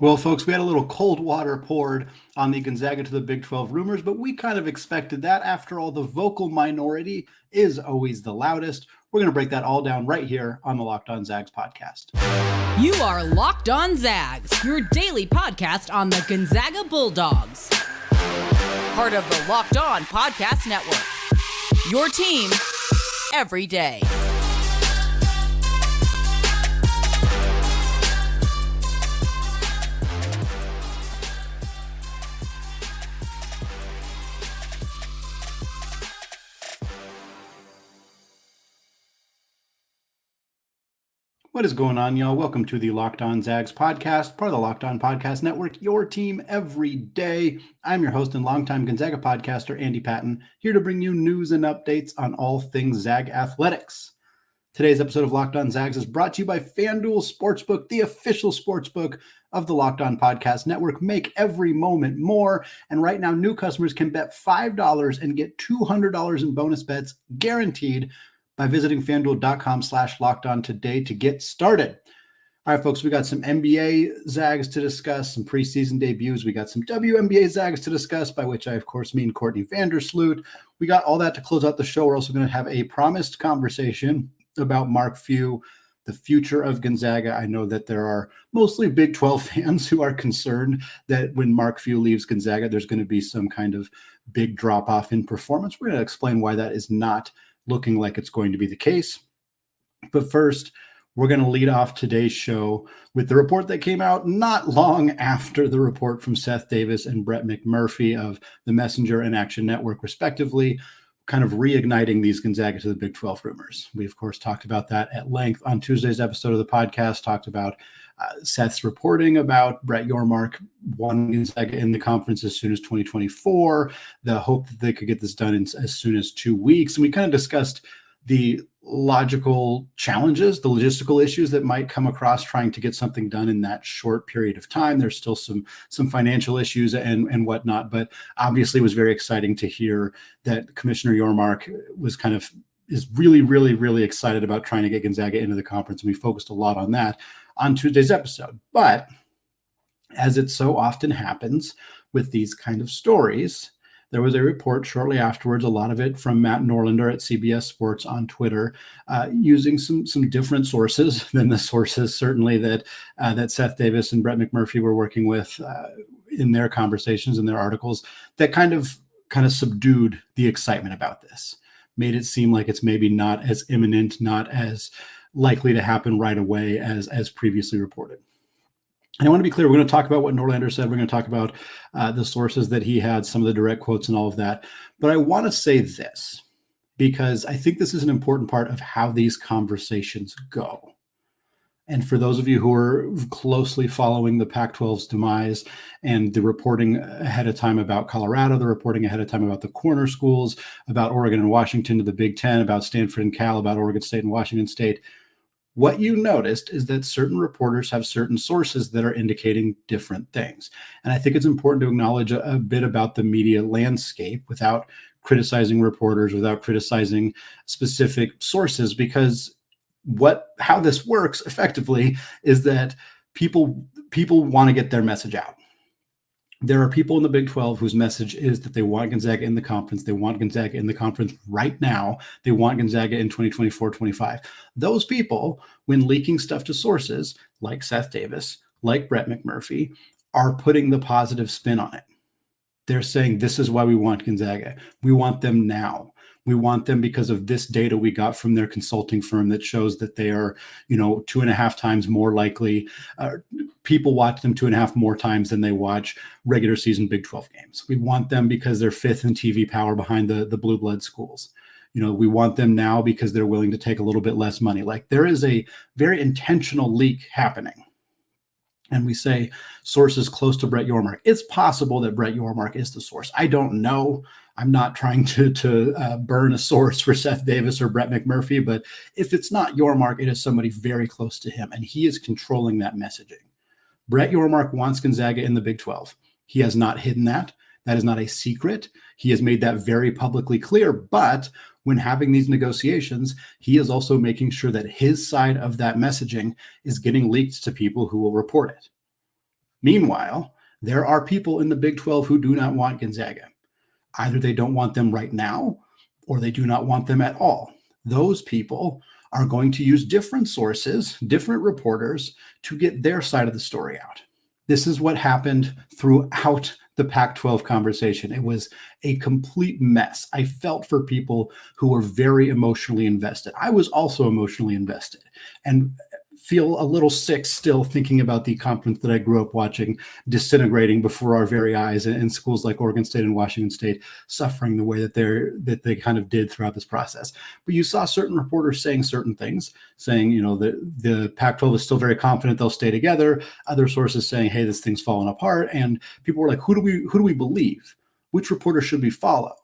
Well, folks, we had a little cold water poured on the Gonzaga to the Big 12 rumors, but we kind of expected that. After all, the vocal minority is always the loudest. We're going to break that all down right here on the Locked On Zags podcast. You are Locked On Zags, your daily podcast on the Gonzaga Bulldogs. Part of the Locked On Podcast Network. Your team every day. What is going on, y'all? Welcome to the Locked On Zags podcast, part of the Locked On Podcast Network, your team every day. I'm your host and longtime Gonzaga podcaster, Andy Patton, here to bring you news and updates on all things Zag athletics. Today's episode of Locked On Zags is brought to you by FanDuel Sportsbook, the official sportsbook of the Locked On Podcast Network. Make every moment more. And right now, new customers can bet $5 and get $200 in bonus bets guaranteed by visiting FanDuel.com/lockedon today to get started. All right, folks, we got some NBA Zags to discuss, some preseason debuts. We got some WNBA Zags to discuss, by which I, of course, mean Courtney Vandersloot. We got all that to close out the show. We're also going to have a promised conversation about Mark Few, the future of Gonzaga. I know that there are mostly Big 12 fans who are concerned that when Mark Few leaves Gonzaga, there's going to be some kind of big drop-off in performance. We're going to explain why that is not looking like it's going to be the case. But first, we're going to lead off today's show with the report that came out not long after the report from Seth Davis and Brett McMurphy of the Messenger and Action Network, respectively, kind of reigniting these Gonzaga to the Big 12 rumors. We, of course, talked about that at length on Tuesday's episode of the podcast, talked about Seth's reporting about Brett Yormark wanting Gonzaga in the conference as soon as 2024, the hope that they could get this done in as soon as 2 weeks. And we kind of discussed the logical challenges, the logistical issues that might come across trying to get something done in that short period of time. There's still some financial issues and whatnot, but obviously it was very exciting to hear that Commissioner Yormark is really, really, really excited about trying to get Gonzaga into the conference. And we focused a lot on that on Tuesday's episode. But as it so often happens with these kind of stories, there was a report shortly afterwards, a lot of it from Matt Norlander at CBS Sports on Twitter, using some different sources than the sources certainly that Seth Davis and Brett McMurphy were working with in their conversations and their articles, that kind of subdued the excitement about this, made it seem like it's maybe not as imminent, not as likely to happen right away as previously reported. And I want to be clear, we're going to talk about what Norlander said. We're going to talk about the sources that he had, some of the direct quotes and all of that. But I want to say this, because I think this is an important part of how these conversations go. And for those of you who are closely following the Pac-12's demise and the reporting ahead of time about Colorado, the reporting ahead of time about the corner schools, about Oregon and Washington to the Big Ten, about Stanford and Cal, about Oregon State and Washington State, what you noticed is that certain reporters have certain sources that are indicating different things. And I think it's important to acknowledge a bit about the media landscape without criticizing reporters, without criticizing specific sources, because how this works effectively is that people want to get their message out. There are people in the Big 12 whose message is that they want Gonzaga in the conference. They want Gonzaga in the conference right now. They want Gonzaga in 2024-25. Those people, when leaking stuff to sources like Seth Davis, like Brett McMurphy, are putting the positive spin on it. They're saying, this is why we want Gonzaga. We want them now. We want them because of this data we got from their consulting firm that shows that they are, 2.5 times more likely. People watch them 2.5 more times than they watch regular season Big 12 games. We want them because they're fifth in TV power behind the blue blood schools. We want them now because they're willing to take a little bit less money. Like, there is a very intentional leak happening. And we say sources close to Brett Yormark. It's possible that Brett Yormark is the source. I don't know. I'm not trying to burn a source for Seth Davis or Brett McMurphy, but if it's not Yormark, it is somebody very close to him, and he is controlling that messaging. Brett Yormark wants Gonzaga in the Big 12. He has not hidden that. That is not a secret. He has made that very publicly clear, but when having these negotiations, he is also making sure that his side of that messaging is getting leaked to people who will report it. Meanwhile, there are people in the Big 12 who do not want Gonzaga. Either they don't want them right now, or they do not want them at all. Those people are going to use different sources, different reporters to get their side of the story out. This is what happened throughout the Pac-12 conversation. It was a complete mess. I felt for people who were very emotionally invested. I was also emotionally invested and feel a little sick still thinking about the conference that I grew up watching disintegrating before our very eyes in schools like Oregon State and Washington State, suffering the way that they kind of did throughout this process. But you saw certain reporters saying certain things, saying, the Pac-12 is still very confident they'll stay together. Other sources saying, hey, this thing's falling apart. And people were like, who do we believe? Which reporter should we follow?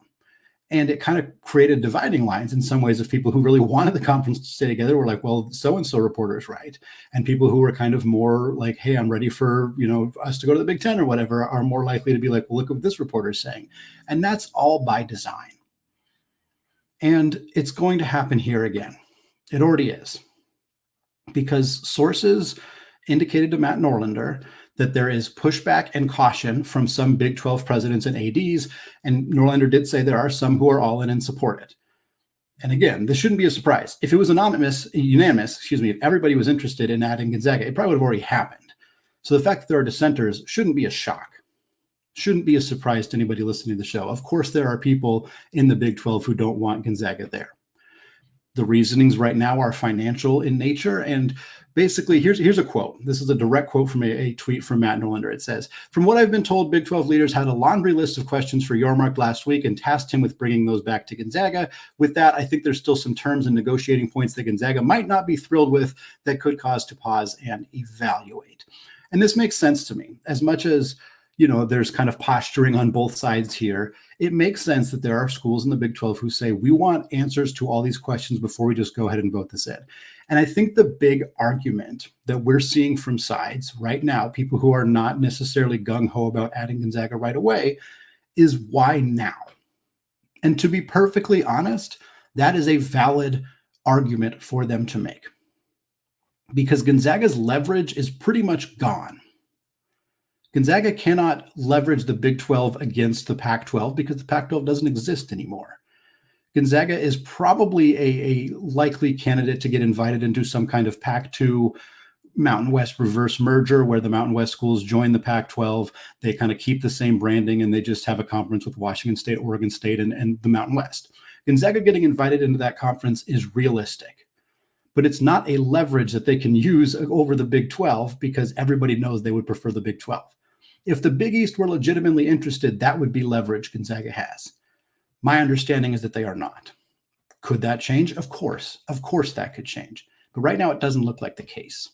And it kind of created dividing lines in some ways of people who really wanted the conference to stay together were like, well, so-and-so reporter is right. And people who were kind of more like, hey, I'm ready for, us to go to the Big Ten or whatever, are more likely to be like, well, look what this reporter is saying. And that's all by design. And it's going to happen here again. It already is. Because sources indicated to Matt Norlander that there is pushback and caution from some Big 12 presidents and ADs. And Norlander did say there are some who are all in and support it. And again, this shouldn't be a surprise. If it was unanimous, if everybody was interested in adding Gonzaga, it probably would have already happened. So the fact that there are dissenters shouldn't be a shock. Shouldn't be a surprise to anybody listening to the show. Of course, there are people in the Big 12 who don't want Gonzaga there. The reasonings right now are financial in nature. And basically, here's a quote. This is a direct quote from a tweet from Matt Norlander. It says, "From what I've been told, Big 12 leaders had a laundry list of questions for Yormark last week and tasked him with bringing those back to Gonzaga. With that, I think there's still some terms and negotiating points that Gonzaga might not be thrilled with that could cause to pause and evaluate." And this makes sense to me. As much as there's kind of posturing on both sides here, it makes sense that there are schools in the Big 12 who say, we want answers to all these questions before we just go ahead and vote this in. And I think the big argument that we're seeing from sides right now, people who are not necessarily gung-ho about adding Gonzaga right away, is why now? And to be perfectly honest, that is a valid argument for them to make. Because Gonzaga's leverage is pretty much gone. Gonzaga cannot leverage the Big 12 against the Pac-12 because the Pac-12 doesn't exist anymore. Gonzaga is probably a likely candidate to get invited into some kind of Pac-2 Mountain West reverse merger where the Mountain West schools join the Pac-12. They kind of keep the same branding and they just have a conference with Washington State, Oregon State, and the Mountain West. Gonzaga getting invited into that conference is realistic, but it's not a leverage that they can use over the Big 12 because everybody knows they would prefer the Big 12. If the Big East were legitimately interested, that would be leverage Gonzaga has. My understanding is that they are not. Could that change? Of course. Of course that could change. But right now it doesn't look like the case.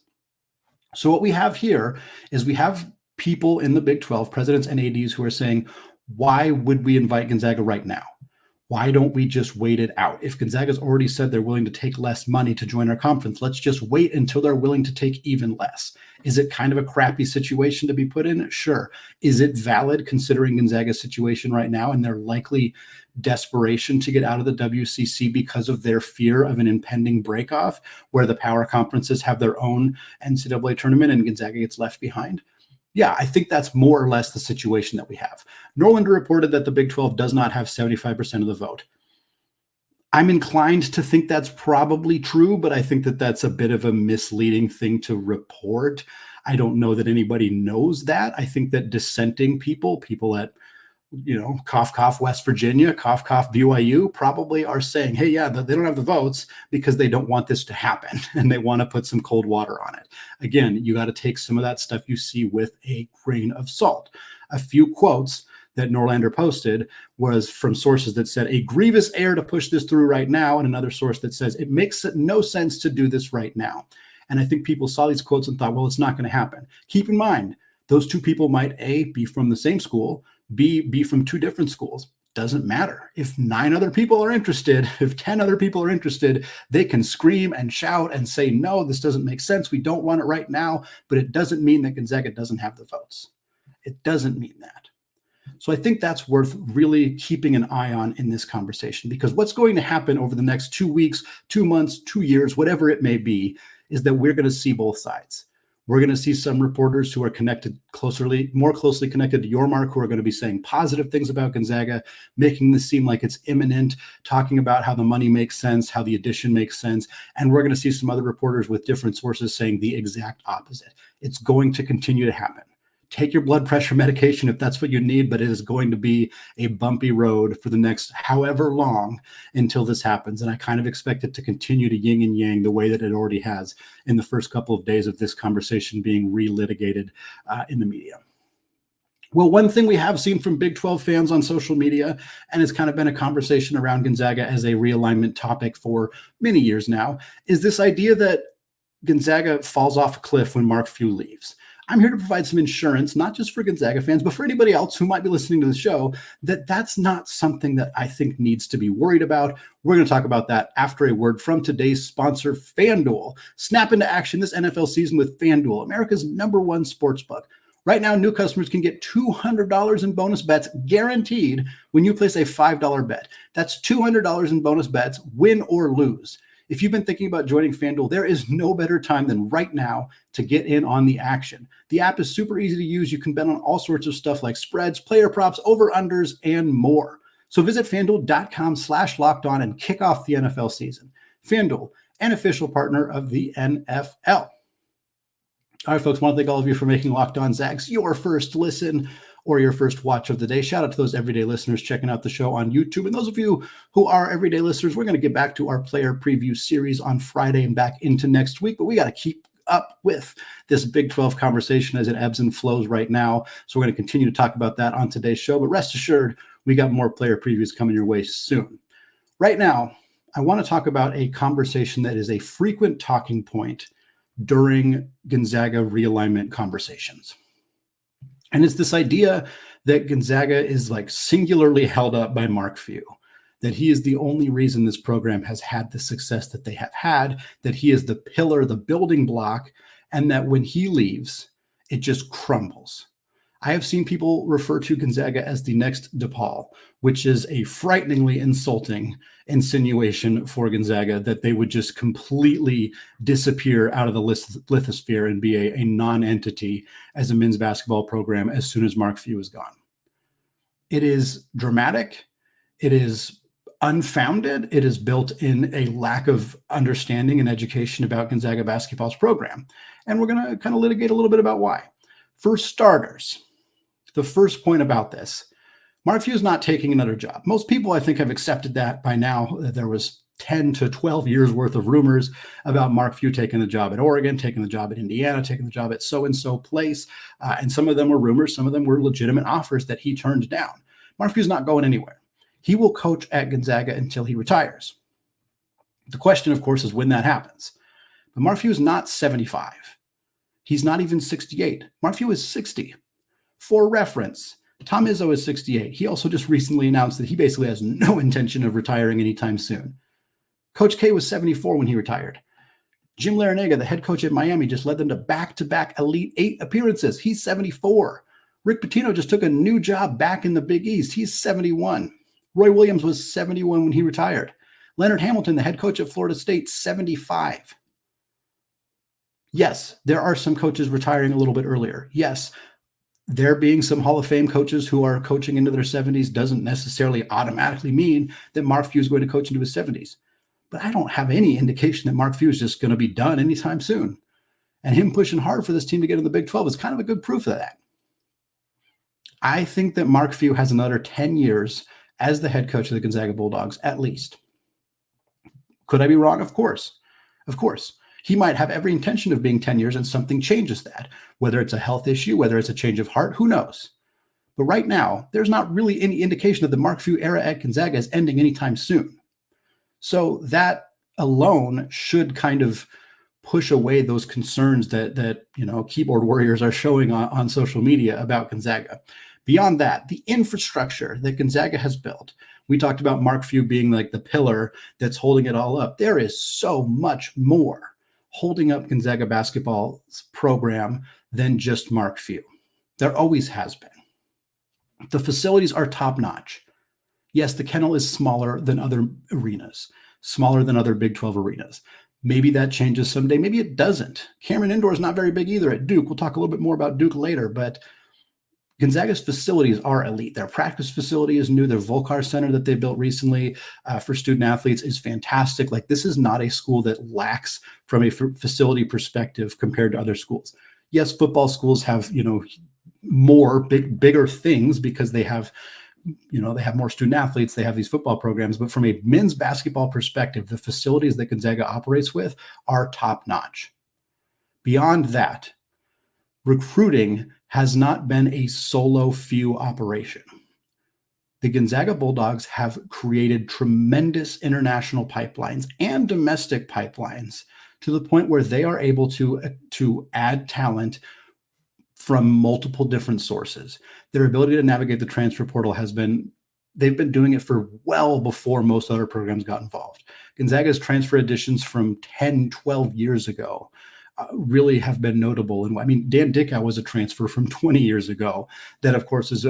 So what we have here is we have people in the Big 12, presidents and ADs, who are saying, why would we invite Gonzaga right now? Why don't we just wait it out? If Gonzaga's already said they're willing to take less money to join our conference, let's just wait until they're willing to take even less. Is it kind of a crappy situation to be put in? Sure. Is it valid considering Gonzaga's situation right now and their likely desperation to get out of the WCC because of their fear of an impending breakoff where the power conferences have their own NCAA tournament and Gonzaga gets left behind? Yeah, I think that's more or less the situation that we have. Norlander reported that the Big 12 does not have 75% of the vote. I'm inclined to think that's probably true, but I think that that's a bit of a misleading thing to report. I don't know that anybody knows that. I think that dissenting people at, cough, cough, West Virginia, cough, cough, BYU, probably are saying, hey, yeah, they don't have the votes because they don't want this to happen and they want to put some cold water on it. Again, you got to take some of that stuff you see with a grain of salt. A few quotes that Norlander posted was from sources that said a grievous error to push this through right now, and another source that says it makes no sense to do this right now. And I think people saw these quotes and thought, well, it's not going to happen. Keep in mind, those two people might A, be from the same school, B, be from two different schools. Doesn't matter. If 9 other people are interested, if 10 other people are interested, they can scream and shout and say, no, this doesn't make sense. We don't want it right now. But it doesn't mean that Gonzaga doesn't have the votes. It doesn't mean that. So I think that's worth really keeping an eye on in this conversation, because what's going to happen over the next 2 weeks, 2 months, 2 years, whatever it may be, is that we're going to see both sides. We're going to see some reporters who are more closely connected to Yormark, who are going to be saying positive things about Gonzaga, making this seem like it's imminent, talking about how the money makes sense, how the addition makes sense. And we're going to see some other reporters with different sources saying the exact opposite. It's going to continue to happen. Take your blood pressure medication if that's what you need, but it is going to be a bumpy road for the next however long until this happens. And I kind of expect it to continue to yin and yang the way that it already has in the first couple of days of this conversation being relitigated in the media. Well, one thing we have seen from Big 12 fans on social media, and it's kind of been a conversation around Gonzaga as a realignment topic for many years now, is this idea that Gonzaga falls off a cliff when Mark Few leaves. I'm here to provide some insurance, not just for Gonzaga fans, but for anybody else who might be listening to the show, that that's not something that I think needs to be worried about. We're going to talk about that after a word from today's sponsor, FanDuel. Snap into action this NFL season with FanDuel, America's #1 sportsbook. Right now, new customers can get $200 in bonus bets guaranteed when you place a $5 bet. That's $200 in bonus bets, win or lose. If you've been thinking about joining FanDuel, there is no better time than right now to get in on the action. The app is super easy to use. You can bet on all sorts of stuff like spreads, player props, over-unders, and more. So visit FanDuel.com/lockedon and kick off the NFL season. FanDuel, an official partner of the NFL. All right, folks, I want to thank all of you for making Locked On Zags your first listen or your first watch of the day. Shout out to those everyday listeners checking out the show on YouTube. And those of you who are everyday listeners, we're going to get back to our player preview series on Friday and back into next week. But we got to keep up with this Big 12 conversation as it ebbs and flows right now. So we're going to continue to talk about that on today's show. But rest assured, we got more player previews coming your way soon. Right now, I want to talk about a conversation that is a frequent talking point during Gonzaga realignment conversations. And it's this idea that Gonzaga is like singularly held up by Mark Few, that he is the only reason this program has had the success that they have had, that he is the pillar, the building block, and that when he leaves, it just crumbles. I have seen people refer to Gonzaga as the next DePaul, which is a frighteningly insulting insinuation for Gonzaga, that they would just completely disappear out of the lithosphere and be a non-entity as a men's basketball program as soon as Mark Few is gone. It is dramatic. It is unfounded. It is built in a lack of understanding and education about Gonzaga basketball's program. And we're going to kind of litigate a little bit about why. For starters, the first point about this, Mark Few is not taking another job. Most people, I think, have accepted that by now. There was 10 to 12 years worth of rumors about Mark Few taking the job at Oregon, taking the job at Indiana, taking the job at so-and-so place. And some of them were rumors. Some of them were legitimate offers that he turned down. Mark Few is not going anywhere. He will coach at Gonzaga until he retires. The question, of course, is when that happens. But Mark Few is not 75. He's not even 68. Mark Few is 60. For reference, Tom Izzo is 68. He also just recently announced that he basically has no intention of retiring anytime soon. Coach K was 74 when he retired. Jim Larinaga, the head coach at Miami, just led them to back-to-back Elite 8 appearances. He's 74. Rick Pitino just took a new job back in the Big East. He's 71. Roy Williams was 71 when he retired. Leonard Hamilton, the head coach at Florida State, 75. Yes, there are some coaches retiring a little bit earlier. Yes, there being some Hall of Fame coaches who are coaching into their 70s doesn't necessarily automatically mean that Mark Few is going to coach into his 70s. But I don't have any indication that Mark Few is just going to be done anytime soon. And him pushing hard for this team to get in the Big 12 is kind of a good proof of that. I think that Mark Few has another 10 years as the head coach of the Gonzaga Bulldogs, at least. Could I be wrong? Of course. Of course. He might have every intention of being 10 years and something changes that, whether it's a health issue, whether it's a change of heart, who knows? But right now, there's not really any indication that the Mark Few era at Gonzaga is ending anytime soon. So that alone should kind of push away those concerns that keyboard warriors are showing on social media about Gonzaga. Beyond that, the infrastructure that Gonzaga has built, we talked about Mark Few being like the pillar that's holding it all up. There is so much more holding up Gonzaga basketball's program than just Mark Few. There always has been. The facilities are top-notch. Yes, the kennel is smaller than other arenas, smaller than other Big 12 arenas. Maybe that changes someday. Maybe it doesn't. Cameron Indoor is not very big either at Duke. We'll talk a little bit more about Duke later, but Gonzaga's facilities are elite. Their practice facility is new. Their Volcar Center that they built recently for student athletes is fantastic. Like, this is not a school that lacks from a facility perspective compared to other schools. Yes, football schools have, bigger things because they have more student athletes. They have these football programs. But from a men's basketball perspective, the facilities that Gonzaga operates with are top notch. Beyond that, recruiting has not been a solo few operation. The Gonzaga Bulldogs have created tremendous international pipelines and domestic pipelines to the point where they are able to add talent from multiple different sources. Their ability to navigate the transfer portal they've been doing it for well before most other programs got involved. Gonzaga's transfer additions from 10, 12 years ago really have been notable. And I mean, Dan Dickow was a transfer from 20 years ago that, of course, is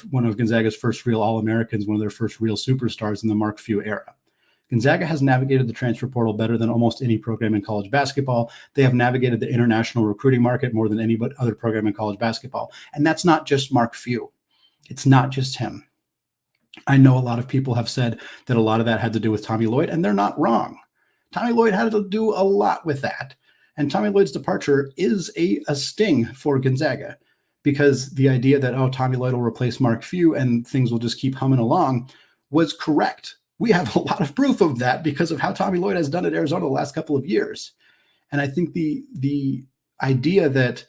one of Gonzaga's first real All-Americans, one of their first real superstars in the Mark Few era. Gonzaga has navigated the transfer portal better than almost any program in college basketball. They have navigated the international recruiting market more than any other program in college basketball. And that's not just Mark Few. It's not just him. I know a lot of people have said that a lot of that had to do with Tommy Lloyd, and they're not wrong. Tommy Lloyd had to do a lot with that. And Tommy Lloyd's departure is a sting for Gonzaga, because the idea that, Tommy Lloyd will replace Mark Few and things will just keep humming along was correct. We have a lot of proof of that because of how Tommy Lloyd has done at Arizona the last couple of years. And I think the idea that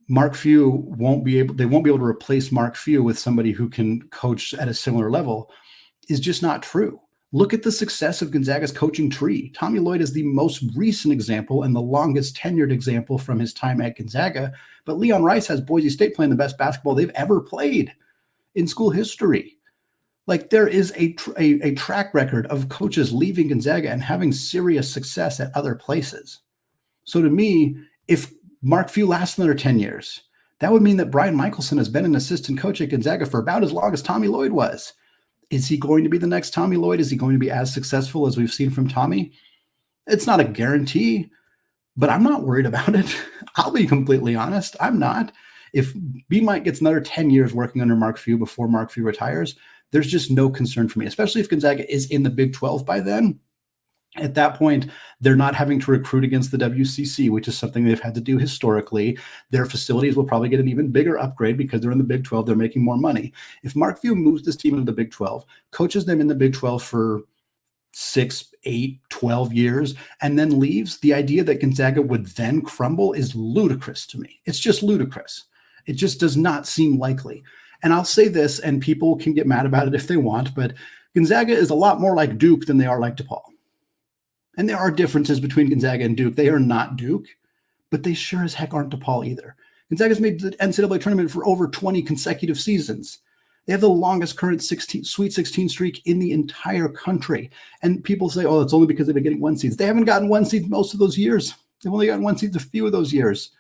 Mark Few won't be able to replace Mark Few with somebody who can coach at a similar level is just not true. Look at the success of Gonzaga's coaching tree. Tommy Lloyd is the most recent example and the longest tenured example from his time at Gonzaga. But Leon Rice has Boise State playing the best basketball they've ever played in school history. Like, there is a track record of coaches leaving Gonzaga and having serious success at other places. So to me, if Mark Few lasts another 10 years, that would mean that Brian Michelson has been an assistant coach at Gonzaga for about as long as Tommy Lloyd was. Is he going to be the next Tommy Lloyd? Is he going to be as successful as we've seen from Tommy? It's not a guarantee, but I'm not worried about it. I'll be completely honest. I'm not. If B Mike gets another 10 years working under Mark Few before Mark Few retires, there's just no concern for me, especially if Gonzaga is in the Big 12 by then. At that point, they're not having to recruit against the WCC, which is something they've had to do historically. Their facilities will probably get an even bigger upgrade because they're in the Big 12. They're making more money. If Mark Few moves this team into the Big 12, coaches them in the Big 12 for 6, 8, 12 years, and then leaves, the idea that Gonzaga would then crumble is ludicrous to me. It's just ludicrous. It just does not seem likely. And I'll say this, and people can get mad about it if they want, but Gonzaga is a lot more like Duke than they are like DePaul. And there are differences between Gonzaga and Duke. They are not Duke, but they sure as heck aren't DePaul either. Gonzaga's made the NCAA tournament for over 20 consecutive seasons. They have the longest current Sweet 16 streak in the entire country. And people say, it's only because they've been getting one seeds. They haven't gotten one seed most of those years. They've only gotten one seed a few of those years.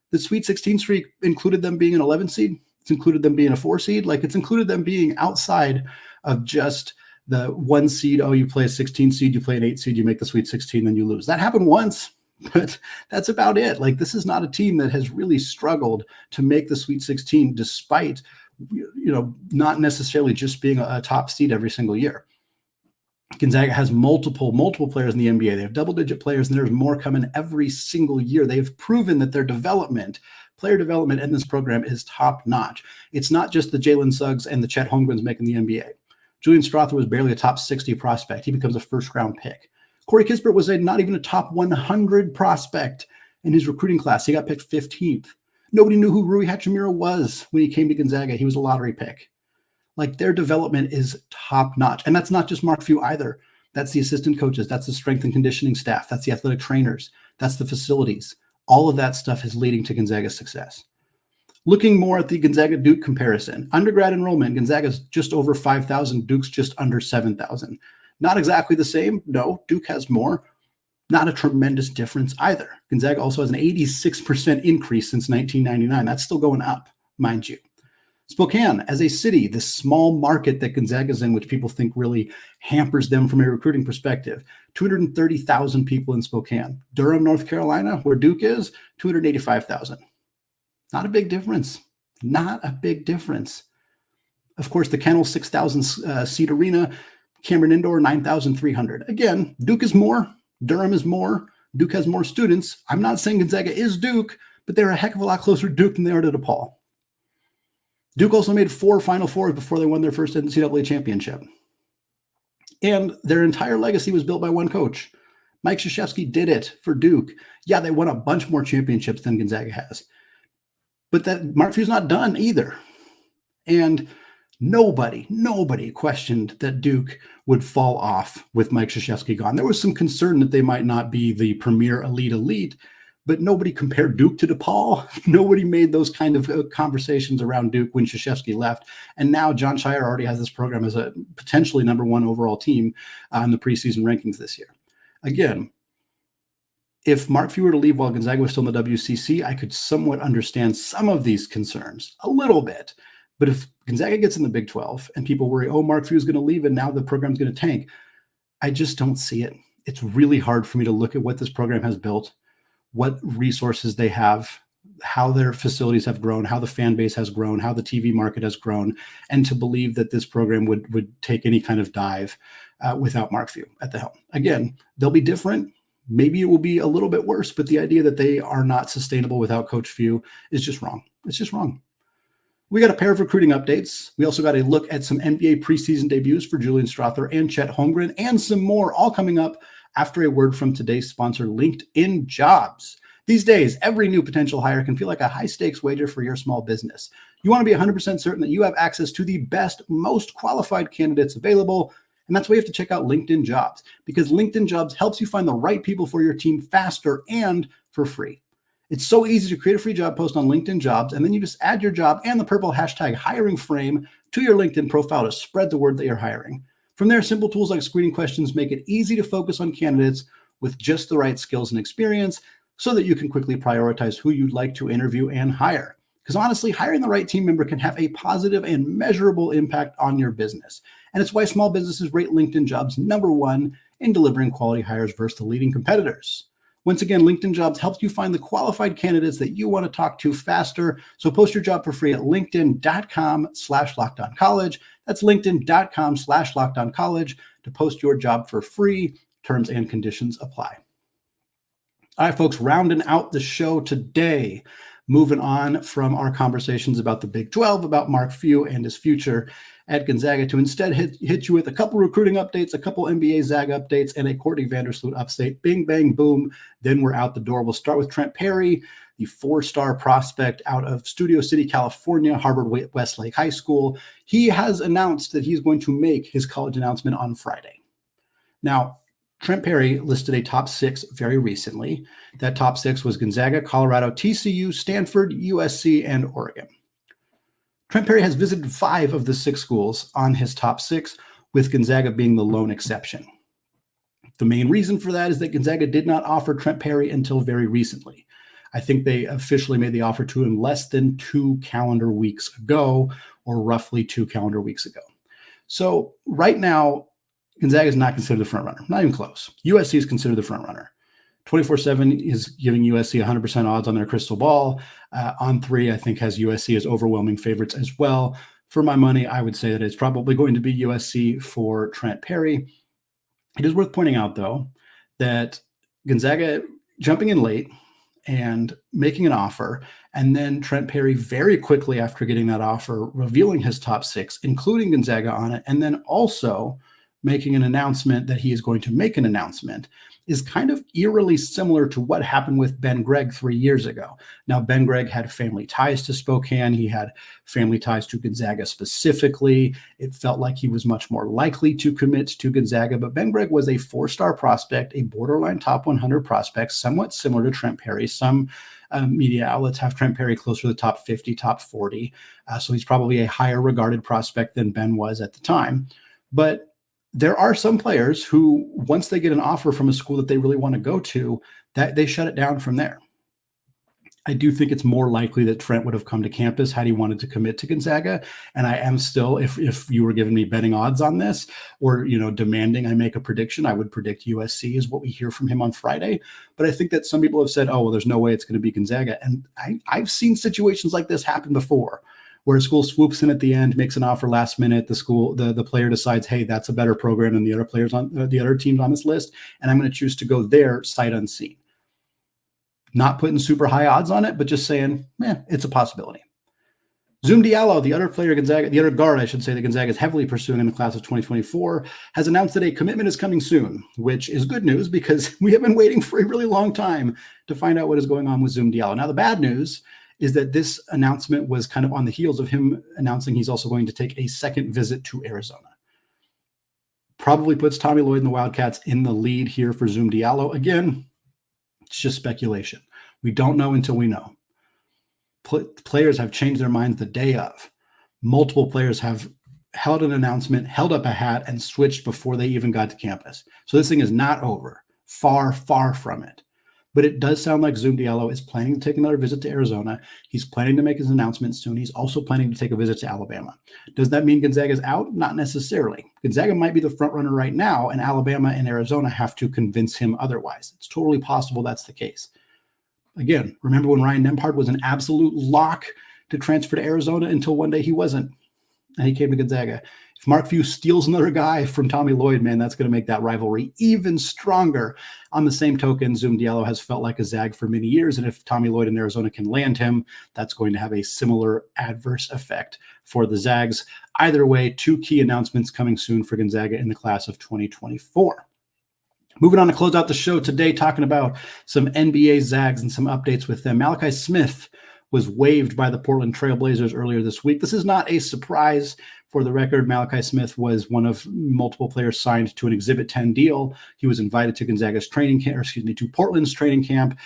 The Sweet 16 streak included them being an 11 seed. It's included them being a 4 seed. Like, it's included them being outside of just the 1 seed. You play a 16 seed, you play an 8 seed, you make the Sweet 16, then you lose. That happened once, but that's about it. Like, this is not a team that has really struggled to make the Sweet 16 despite, not necessarily just being a top seed every single year. Gonzaga has multiple players in the NBA. They have double-digit players, and there's more coming every single year. They have proven that their player development in this program is top-notch. It's not just the Jalen Suggs and the Chet Holmgrens making the NBA. Julian Strawther was barely a top 60 prospect. He becomes a first-round pick. Corey Kispert was not even a top 100 prospect in his recruiting class. He got picked 15th. Nobody knew who Rui Hachimura was when he came to Gonzaga. He was a lottery pick. Like, their development is top-notch. And that's not just Mark Few either. That's the assistant coaches. That's the strength and conditioning staff. That's the athletic trainers. That's the facilities. All of that stuff is leading to Gonzaga's success. Looking more at the Gonzaga-Duke comparison, undergrad enrollment, Gonzaga's just over 5,000, Duke's just under 7,000. Not exactly the same. No, Duke has more. Not a tremendous difference either. Gonzaga also has an 86% increase since 1999. That's still going up, mind you. Spokane, as a city, this small market that Gonzaga's in, which people think really hampers them from a recruiting perspective, 230,000 people in Spokane. Durham, North Carolina, where Duke is, 285,000. Not a big difference. Not a big difference. Of course, the Kennel 6,000 seat arena, Cameron Indoor 9,300. Again, Duke is more, Durham is more, Duke has more students. I'm not saying Gonzaga is Duke, but they're a heck of a lot closer to Duke than they are to DePaul. Duke also made 4 Final Fours before they won their first NCAA championship. And their entire legacy was built by one coach. Mike Krzyzewski did it for Duke. Yeah, they won a bunch more championships than Gonzaga has. But that Mark Few's not done either. And nobody questioned that Duke would fall off with Mike Krzyzewski gone. There was some concern that they might not be the premier elite, but nobody compared Duke to DePaul. Nobody made those kind of conversations around Duke when Krzyzewski left. And now John Shire already has this program as a potentially number 1 overall team on the preseason rankings this year. Again, if Mark Few were to leave while Gonzaga was still in the WCC, I could somewhat understand some of these concerns, a little bit. But if Gonzaga gets in the Big 12 and people worry, oh, Mark Few is going to leave and now the program's going to tank, I just don't see it. It's really hard for me to look at what this program has built, what resources they have, how their facilities have grown, how the fan base has grown, how the TV market has grown, and to believe that this program would take any kind of dive without Mark Few at the helm. Again, they'll be different. Maybe it will be a little bit worse, but the idea that they are not sustainable without Coach Few is just wrong. It's just wrong. We got a pair of recruiting updates. We also got a look at some NBA preseason debuts for Julian Strawther and Chet Holmgren, and some more, all coming up after a word from today's sponsor, LinkedIn Jobs. These days, every new potential hire can feel like a high-stakes wager for your small business. You want to be 100% certain that you have access to the best, most qualified candidates available, and that's why you have to check out LinkedIn Jobs, because LinkedIn Jobs helps you find the right people for your team faster and for free. It's so easy to create a free job post on LinkedIn Jobs, and then you just add your job and the purple hashtag hiring frame to your LinkedIn profile to spread the word that you're hiring. From there, simple tools like screening questions make it easy to focus on candidates with just the right skills and experience so that you can quickly prioritize who you'd like to interview and hire. Because honestly, hiring the right team member can have a positive and measurable impact on your business. And it's why small businesses rate LinkedIn Jobs number 1 in delivering quality hires versus the leading competitors. Once again, LinkedIn Jobs helps you find the qualified candidates that you want to talk to faster. So post your job for free at linkedin.com/lockedoncollege. That's linkedin.com/lockedoncollege to post your job for free. Terms and conditions apply. All right, folks, rounding out the show today. Moving on from our conversations about the Big 12, about Mark Few and his future at Gonzaga, to instead hit you with a couple recruiting updates, a couple NBA Zag updates, and a Courtney Vandersloot update. Bing, bang, boom. Then we're out the door. We'll start with Trent Perry, the 4-star prospect out of Studio City, California, Harvard Westlake High School. He has announced that he's going to make his college announcement on Friday. Now, Trent Perry listed a top 6 very recently. That top 6 was Gonzaga, Colorado, TCU, Stanford, USC, and Oregon. Trent Perry has visited 5 of the 6 schools on his top 6, with Gonzaga being the lone exception. The main reason for that is that Gonzaga did not offer Trent Perry until very recently. I think they officially made the offer to him less than 2 calendar weeks ago, or roughly 2 calendar weeks ago. So right now, Gonzaga is not considered the front runner, not even close. USC is considered the front runner. 24/7 is giving USC 100% odds on their crystal ball. On 3, I think, has USC as overwhelming favorites as well. For my money, I would say that it's probably going to be USC for Trent Perry. It is worth pointing out, though, that Gonzaga jumping in late and making an offer, and then Trent Perry very quickly after getting that offer, revealing his top 6, including Gonzaga on it, and then also making an announcement that he is going to make an announcement, is kind of eerily similar to what happened with Ben Gregg 3 years ago. Now, Ben Gregg had family ties to Spokane. He had family ties to Gonzaga specifically. It felt like he was much more likely to commit to Gonzaga, but Ben Gregg was a 4-star prospect, a borderline top 100 prospect, somewhat similar to Trent Perry. Some media outlets have Trent Perry closer to the top 50, top 40. So he's probably a higher regarded prospect than Ben was at the time. But there are some players who, once they get an offer from a school that they really want to go to, that they shut it down from there. I do think it's more likely that Trent would have come to campus had he wanted to commit to Gonzaga. And I am still, if you were giving me betting odds on this, or demanding I make a prediction, I would predict USC is what we hear from him on Friday. But I think that some people have said, oh, well, there's no way it's going to be Gonzaga. And I've seen situations like this happen before, where a school swoops in at the end, makes an offer last minute. The player decides, hey, that's a better program than the other players on the other teams on this list, and I'm going to choose to go there sight unseen. Not putting super high odds on it, but just saying, it's a possibility. Zoom Diallo, the other guard, I should say, that Gonzaga is heavily pursuing in the class of 2024, has announced that a commitment is coming soon, which is good news because we have been waiting for a really long time to find out what is going on with Zoom Diallo. Now, the bad news is that this announcement was kind of on the heels of him announcing he's also going to take a second visit to Arizona. Probably puts Tommy Lloyd and the Wildcats in the lead here for Zoom Diallo. Again, it's just speculation. We don't know until we know. Players have changed their minds the day of. Multiple players have held an announcement, held up a hat, and switched before they even got to campus. So this thing is not over. Far, far from it. But it does sound like Zoom Diallo is planning to take another visit to Arizona. He's planning to make his announcement soon. He's also planning to take a visit to Alabama. Does that mean Gonzaga's out? Not necessarily. Gonzaga might be the front runner right now, and Alabama and Arizona have to convince him otherwise. It's totally possible that's the case. Again, remember when Ryan Nembhard was an absolute lock to transfer to Arizona until one day he wasn't, and he came to Gonzaga. If Mark Few steals another guy from Tommy Lloyd, man, that's going to make that rivalry even stronger. On the same token, Zoom Diallo has felt like a Zag for many years, and if Tommy Lloyd in Arizona can land him, that's going to have a similar adverse effect for the Zags. Either way, two key announcements coming soon for Gonzaga in the class of 2024. Moving on to close out the show today, talking about some NBA Zags and some updates with them. Malachi Smith was waived by the Portland Trail Blazers earlier this week. This is not a surprise. For the record, Malachi Smith was one of multiple players signed to an Exhibit 10 deal. He was invited to Gonzaga's to Portland's training camp.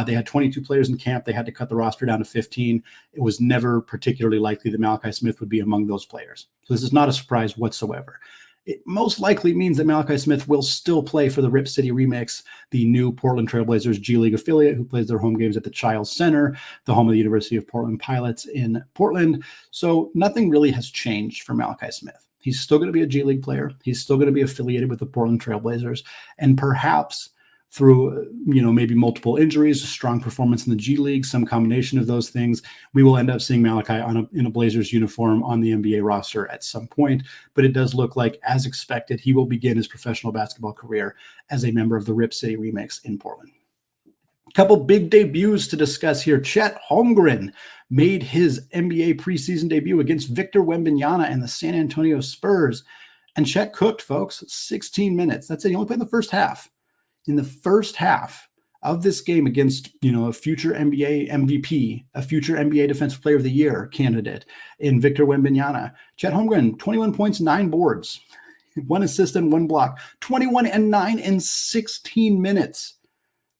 They had 22 players in camp. They had to cut the roster down to 15. It was never particularly likely that Malachi Smith would be among those players. So this is not a surprise whatsoever. It most likely means that Malachi Smith will still play for the Rip City Remix, the new Portland Trailblazers G League affiliate who plays their home games at the Childs Center, the home of the University of Portland Pilots in Portland. So nothing really has changed for Malachi Smith. He's still going to be a G League player. He's still going to be affiliated with the Portland Trailblazers. And perhaps through, maybe multiple injuries, a strong performance in the G League, some combination of those things, we will end up seeing Malachi in a Blazers uniform on the NBA roster at some point. But it does look like, as expected, he will begin his professional basketball career as a member of the Rip City Remix in Portland. A couple big debuts to discuss here. Chet Holmgren made his NBA preseason debut against Victor Wembanyama and the San Antonio Spurs. And Chet cooked, folks, 16 minutes. That's it. He only played in the first half. In the first half of this game against, a future NBA MVP, a future NBA Defensive Player of the Year candidate in Victor Wembanyama, Chet Holmgren, 21 points, 9 boards, 1 assist and 1 block, 21 and 9 in 16 minutes.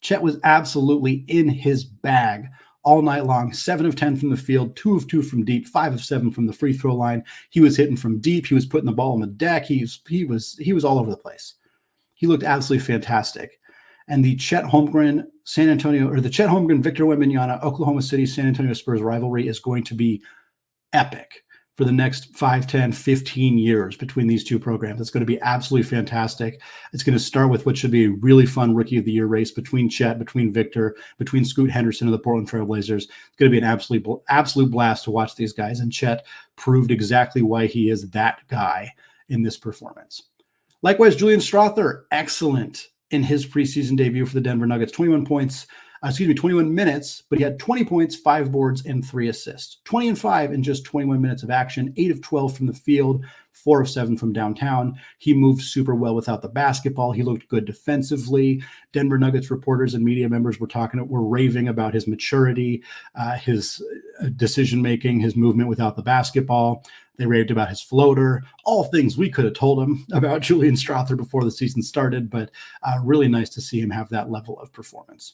Chet was absolutely in his bag all night long. 7 of 10 from the field, 2 of 2 from deep, 5 of 7 from the free throw line. He was hitting from deep. He was putting the ball on the deck. He was all over the place. He looked absolutely fantastic. And the Chet Holmgren Victor Wembanyama Oklahoma City San Antonio Spurs rivalry is going to be epic for the next 5, 10, 15 years between these two programs. It's going to be absolutely fantastic. It's going to start with what should be a really fun Rookie of the Year race between Chet, between Victor, between Scoot Henderson of the Portland Trail Blazers. It's going to be an absolute blast to watch these guys. And Chet proved exactly why he is that guy in this performance. Likewise, Julian Strawther, excellent in his preseason debut for the Denver Nuggets. 21 minutes, but he had 20 points, 5 boards, and 3 assists. 20 and 5 in just 21 minutes of action, 8 of 12 from the field, 4 of 7 from downtown. He moved super well without the basketball. He looked good defensively. Denver Nuggets reporters and media members were raving about his maturity, his decision-making, his movement without the basketball. They raved about his floater, all things we could have told him about Julian Strawther before the season started, but really nice to see him have that level of performance.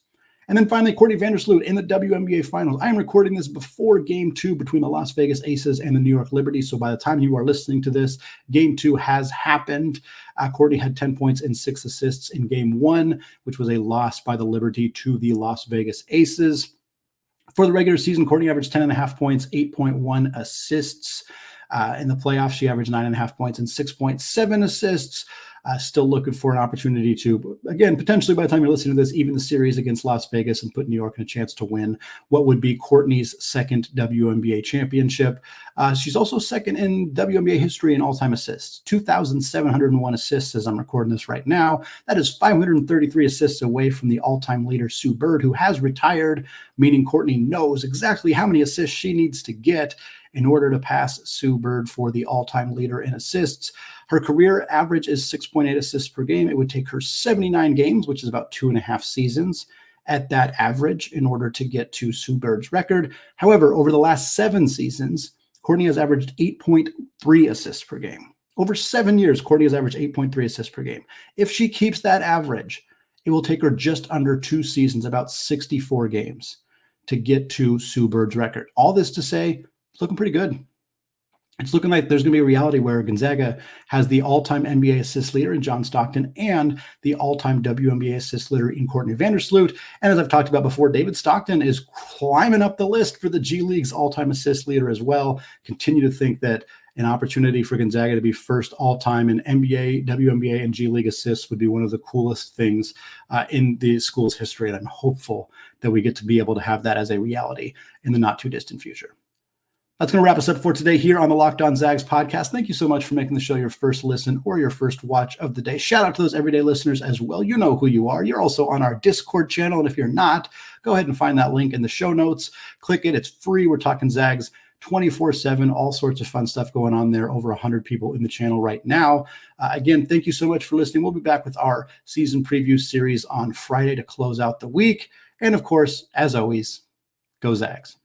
And then finally, Courtney Vandersloot in the WNBA Finals. I am recording this before Game 2 between the Las Vegas Aces and the New York Liberty. So by the time you are listening to this, Game 2 has happened. Courtney had 10 points and 6 assists in Game 1, which was a loss by the Liberty to the Las Vegas Aces. For the regular season, Courtney averaged 10.5 points, 8.1 assists. In the playoffs, she averaged 9.5 points and 6.7 assists. Still looking for an opportunity to, again, potentially by the time you're listening to this, even the series against Las Vegas and put New York in a chance to win what would be Courtney's second WNBA championship. She's also second in WNBA history in all-time assists, 2,701 assists as I'm recording this right now. That is 533 assists away from the all-time leader, Sue Bird, who has retired, meaning Courtney knows exactly how many assists she needs to get in order to pass Sue Bird for the all-time leader in assists. Her career average is 6.8 assists per game. It would take her 79 games, which is about 2.5 seasons at that average in order to get to Sue Bird's record. However, over the last 7 seasons, Courtney has averaged 8.3 assists per game. Over 7 years, Courtney has averaged 8.3 assists per game. If she keeps that average, it will take her just under 2 seasons, about 64 games, to get to Sue Bird's record. All this to say, it's looking pretty good. It's looking like there's going to be a reality where Gonzaga has the all-time NBA assist leader in John Stockton and the all-time WNBA assist leader in Courtney Vandersloot. And as I've talked about before, David Stockton is climbing up the list for the G League's all-time assist leader as well. Continue to think that an opportunity for Gonzaga to be first all-time in NBA, WNBA, and G League assists would be one of the coolest things in the school's history. And I'm hopeful that we get to be able to have that as a reality in the not-too-distant future. That's going to wrap us up for today here on the Locked On Zags podcast. Thank you so much for making the show your first listen or your first watch of the day. Shout out to those everyday listeners as well. You know who you are. You're also on our Discord channel. And if you're not, go ahead and find that link in the show notes. Click it. It's free. We're talking Zags 24/7, all sorts of fun stuff going on there. Over 100 people in the channel right now. Again, thank you so much for listening. We'll be back with our season preview series on Friday to close out the week. And of course, as always, go Zags.